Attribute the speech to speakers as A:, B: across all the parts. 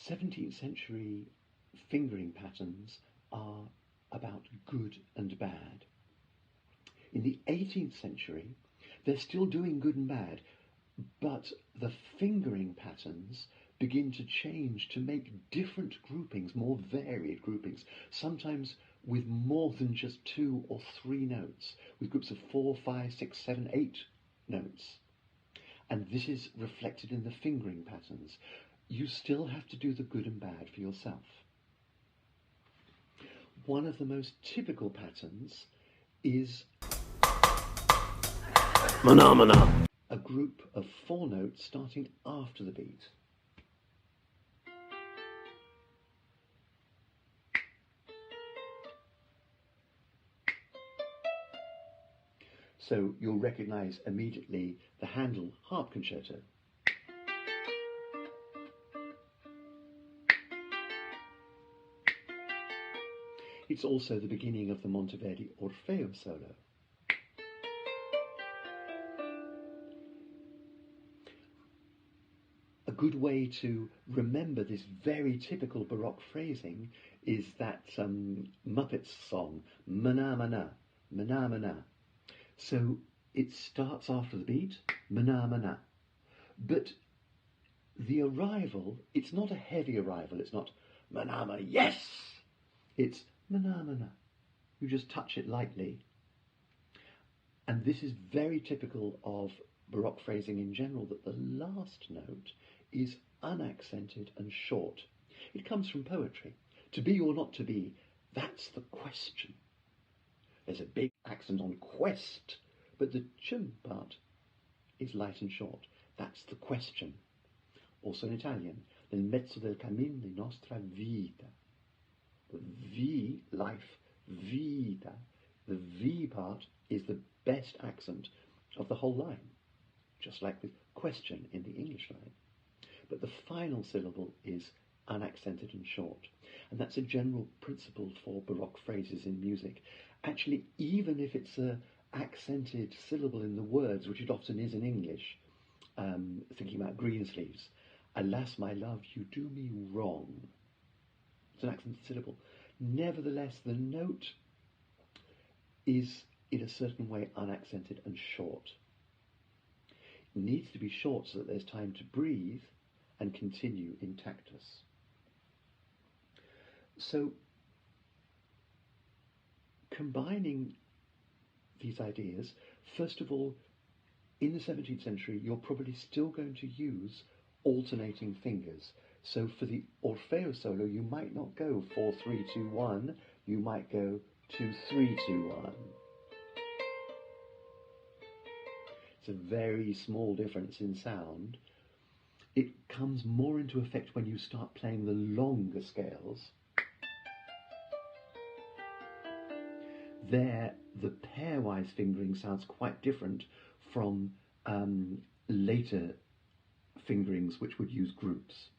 A: 17th century fingering patterns are about good and bad. In the 18th century, they're still doing good and bad, but the fingering patterns begin to change to make different groupings, more varied groupings, sometimes with more than just 2 or 3 notes, with groups of 4, 5, 6, 7, 8 notes. And this is reflected in the fingering patterns. You still have to do the good and bad for yourself. One of the most typical patterns is
B: Mana.
A: A group of 4 notes starting after the beat. So you'll recognize immediately the Handel harp concerto. It's also the beginning of the Monteverdi Orfeo solo. A good way to remember this very typical Baroque phrasing is that Muppets song, Mana Mana, Mana Mana. So it starts after the beat, Mana Mana. But the arrival, it's not a heavy arrival, it's not Mana Mana, yes! It's Mana Mana. You just touch it lightly. And this is very typical of Baroque phrasing in general, that the last note is unaccented and short. It comes from poetry. To be or not to be, that's the question. There's a big accent on quest, but the chum part is light and short. That's the question. Also in Italian, nel mezzo del cammin di nostra vita. The V, life, vita. The V part is the best accent of the whole line, just like with question in the English line. But the final syllable is unaccented and short. And that's a general principle for Baroque phrases in music. Actually, even if it's an accented syllable in the words, which it often is in English, thinking about Greensleeves, alas, my love, you do me wrong. It's an accented syllable. Nevertheless, the note is in a certain way unaccented and short. It needs to be short so that there's time to breathe and continue in tactus. So, combining these ideas, first of all, in the 17th century, you're probably still going to use alternating fingers. So for the Orfeo solo, you might not go 4, 3, 2, 1, you might go 2, 3, 2, 1. It's a very small difference in sound. It comes more into effect when you start playing the longer scales. There, the pairwise fingering sounds quite different from later fingerings which would use groups.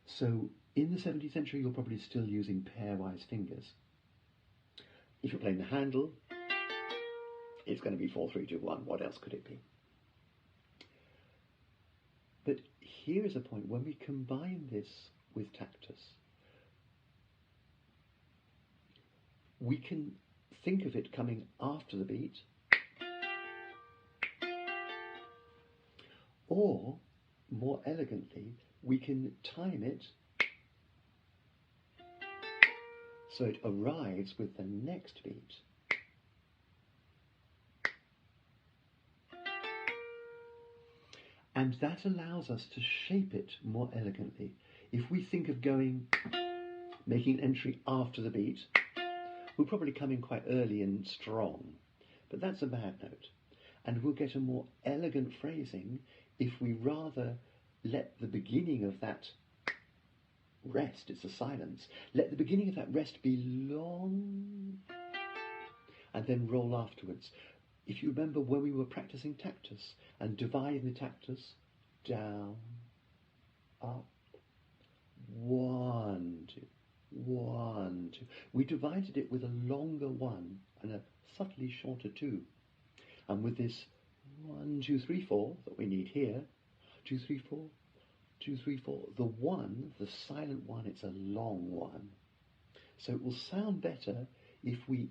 A: So in the 17th century, you're probably still using pairwise fingers. If you're playing the Handel, it's going to be 4, 3, 2, 1. What else could it be? But here is a point when we combine this with tactus. We can think of it coming after the beat, or more elegantly, we can time it so it arrives with the next beat. And that allows us to shape it more elegantly. If we think of making an entry after the beat, we'll probably come in quite early and strong, but that's a bad note. And we'll get a more elegant phrasing if we rather let the beginning of that rest, it's a silence, let the beginning of that rest be long and then roll afterwards. If you remember when we were practicing tactus and dividing the tactus, down, up, 1, 2, 1, 2. We divided it with a longer 1 and a subtly shorter 2. And with this 1, 2, 3, 4 that we need here, 2, 3, 4, 2, 3, 4. The one, the silent one, it's a long one. So it will sound better if we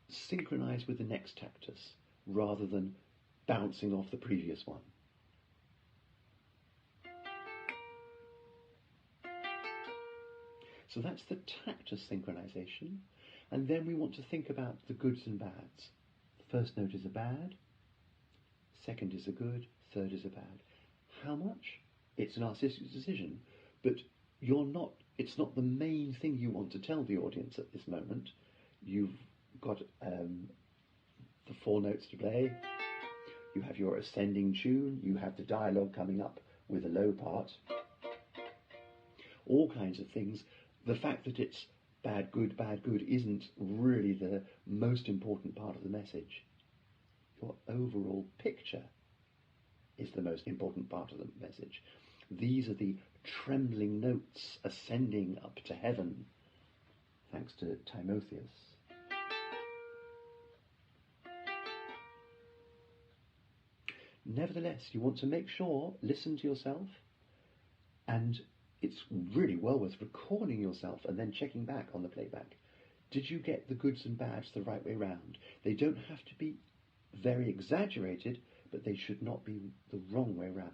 A: synchronize with the next tactus rather than bouncing off the previous one. So that's the tactus synchronization. And then we want to think about the goods and bads. The first note is a bad, second is a good, third is a bad. How much? It's an artistic decision, but it's not the main thing you want to tell the audience at this moment. You've got the 4 notes to play, you have your ascending tune, you have the dialogue coming up with a low part, all kinds of things. The fact that it's bad, good isn't really the most important part of the message. Your overall picture is the most important part of the message. These are the trembling notes ascending up to heaven, thanks to Timotheus. Nevertheless, you want to make sure, listen to yourself, and it's really well worth recording yourself and then checking back on the playback. Did you get the goods and bads the right way round? They don't have to be very exaggerated, but they should not be the wrong way round.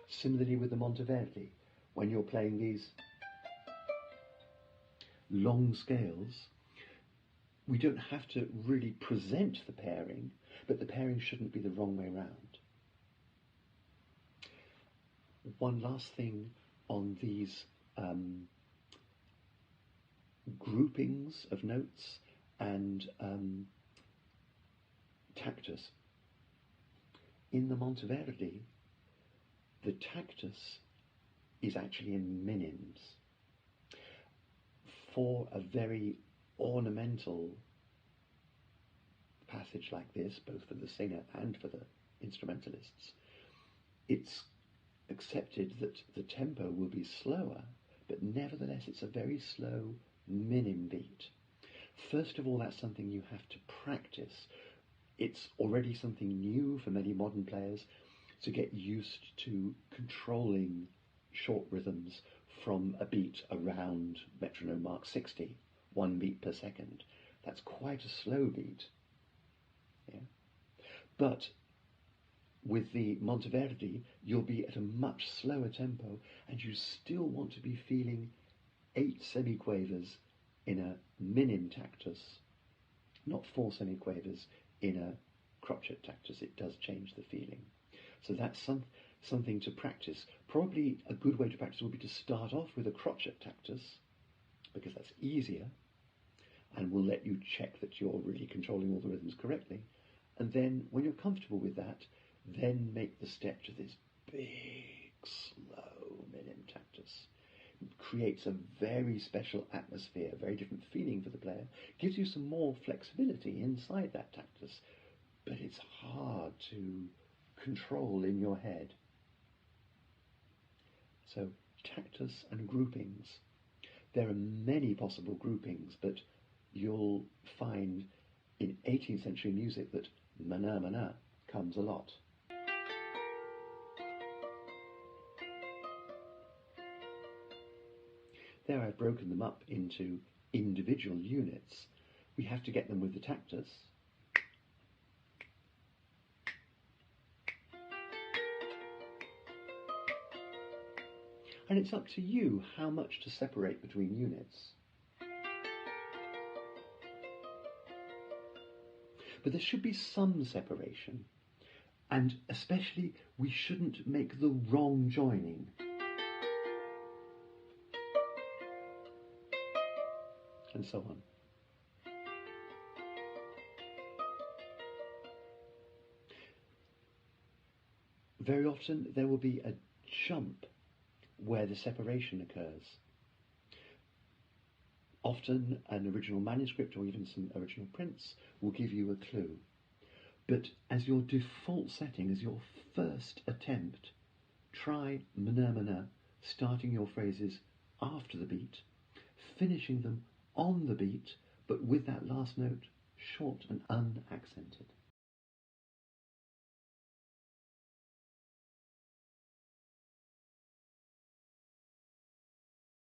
A: Similarly with the Monteverdi, when you're playing these long scales, we don't have to really present the pairing, but the pairing shouldn't be the wrong way round. One last thing on these groupings of notes and tactus. In the Monteverdi, the tactus is actually in minims. For a very ornamental passage like this, both for the singer and for the instrumentalists, it's accepted that the tempo will be slower, but nevertheless it's a very slow minim beat. First of all, that's something you have to practice. It's already something new for many modern players to get used to controlling short rhythms from a beat around metronome mark 60, 1 beat per second. That's quite a slow beat. Yeah? But with the Monteverdi, you'll be at a much slower tempo, and you still want to be feeling 8 semiquavers in a minim tactus, not 4 semiquavers in a crotchet tactus. It does change the feeling. So that's something to practice. Probably a good way to practice would be to start off with a crotchet tactus, because that's easier, and will let you check that you're really controlling all the rhythms correctly. And then, when you're comfortable with that, then make the step to this big, slow minim tactus. It creates a very special atmosphere, a very different feeling for the player. Gives you some more flexibility inside that tactus, but it's hard to control in your head. So, tactus and groupings. There are many possible groupings, but you'll find in 18th century music that mana mana comes a lot. There I've broken them up into individual units. We have to get them with the tactus. And it's up to you how much to separate between units. But there should be some separation, and especially we shouldn't make the wrong joining. And so on. Very often there will be a jump where the separation occurs. Often an original manuscript or even some original prints will give you a clue. But as your default setting, as your first attempt, try mana mana, starting your phrases after the beat, finishing them on the beat, but with that last note short and unaccented.